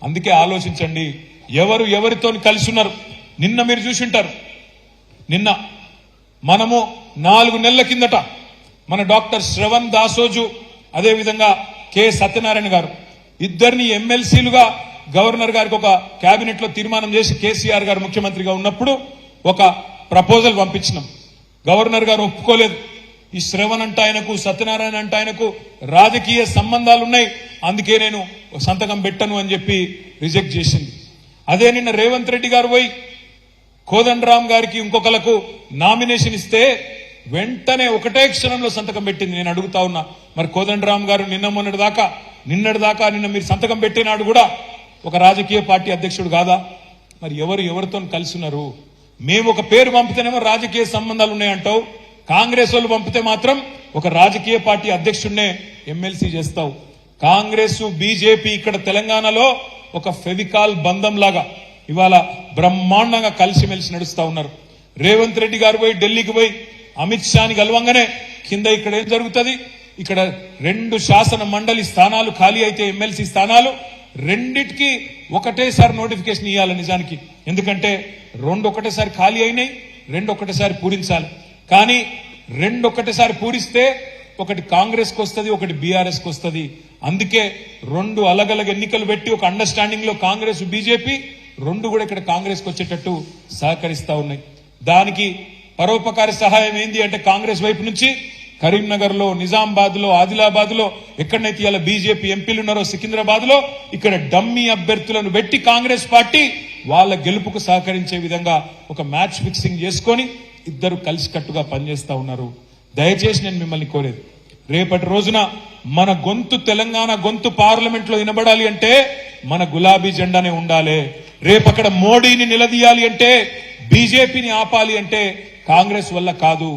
అందుకే ఆలోచించండి, ఎవరు ఎవరితో కలిసి ఉన్నారు. నిన్న మీరు చూసింటారు, నిన్న మనము 4 నెలల కిందట మన డాక్టర్ శ్రవణ్ దాసోజు, అదేవిధంగా కె సత్యనారాయణ గారు ఇద్దరిని ఎమ్మెల్సీలుగా గవర్నర్ గారికి ఒక కేబినెట్ లో తీర్మానం చేసి కేసీఆర్ గారు ముఖ్యమంత్రిగా ఉన్నప్పుడు ఒక ప్రపోజల్ పంపించినాం. గవర్నర్ గారు ఒప్పుకోలేదు. ఈ శ్రవణ్ అంటే ఆయనకు, సత్యనారాయణ అంటే ఆయనకు రాజకీయ సంబంధాలు ఉన్నాయి, అందుకే నేను సంతకం పెట్టను అని చెప్పి రిజెక్ట్ చేసింది. అదే నిన్న రేవంత్ రెడ్డి గారు పోయి కోదండరాం గారికి ఇంకొకలకు నామినేషన్ ఇస్తే వెంటనే ఒకటే క్షణంలో సంతకం పెట్టింది. నేను అడుగుతా ఉన్నా, మరి కోదండరాం గారు నిన్నటి దాకా మీరు సంతకం పెట్టినాడు కూడా ఒక రాజకీయ పార్టీ అధ్యక్షుడు కాదా? మరి ఎవరితో కలిసి ఉన్నారు? మేము ఒక పేరు పంపితేనేమో రాజకీయ సంబంధాలు ఉన్నాయంటావు, కాంగ్రెస్ వాళ్ళు పంపితే మాత్రం ఒక రాజకీయ పార్టీ అధ్యక్షుడినే ఎమ్మెల్సీ చేస్తావు. కాంగ్రెస్ బీజేపీ ఇక్కడ తెలంగాణలో ఒక ఫెవికాల్ బంధం లాగా ఇవాళ బ్రహ్మాండంగా కలిసిమెలిసి నడుస్తా ఉన్నారు. రేవంత్ రెడ్డి గారు పోయి ఢిల్లీకి పోయి అమిత్ షాని కలవంగానే కింద ఇక్కడ ఏం జరుగుతుంది? ఇక్కడ 2 శాసన మండలి స్థానాలు ఖాళీ అయితే ఎమ్మెల్సీ స్థానాలు రెండిటికి ఒకటేసారి నోటిఫికేషన్ ఇవ్వాలి నిజానికి. ఎందుకంటే 2 ఒకటేసారి ఖాళీ అయినాయి, 2 ఒకటేసారి పూరించాలి. కానీ 2 ఒకటేసారి పూరిస్తే ఒకటి కాంగ్రెస్ కు వస్తుంది, ఒకటి బీఆర్ఎస్ కు వస్తుంది. అందుకే 2 అలగలగ ఎన్నికలు పెట్టి ఒక అండర్స్టాండింగ్ లో కాంగ్రెస్ బీజేపీ 2 కూడా ఇక్కడ కాంగ్రెస్ కు వచ్చేటట్టు సహకరిస్తా ఉన్నాయి. దానికి పరోపకారి సహాయం ఏంది అంటే కాంగ్రెస్ వైపు నుంచి కరీంనగర్ లో, నిజామాబాద్ లో, ఆదిలాబాద్ లో, ఎక్కడైతే ఇలా బీజేపీ ఎంపీలు ఉన్నారో సికింద్రాబాద్ లో ఇక్కడ డమ్మీ అభ్యర్థులను పెట్టి కాంగ్రెస్ పార్టీ వాళ్ళ గెలుపుకు సహకరించే విధంగా ఒక మ్యాచ్ ఫిక్సింగ్ చేసుకొని ఇద్దరు కలిసికట్టుగా పనిచేస్తా ఉన్నారు. దయచేసి నేను మిమ్మల్ని కోరేది, రేపటి రోజున మన గొంతు, తెలంగాణ గొంతు పార్లమెంట్ లో వినబడాలి అంటే మన గులాబీ జెండానే ఉండాలి. రేపు అక్కడ మోడీని నిలదీయాలి అంటే, బీజేపీని ఆపాలి అంటే కాంగ్రెస్ వల్ల కాదు.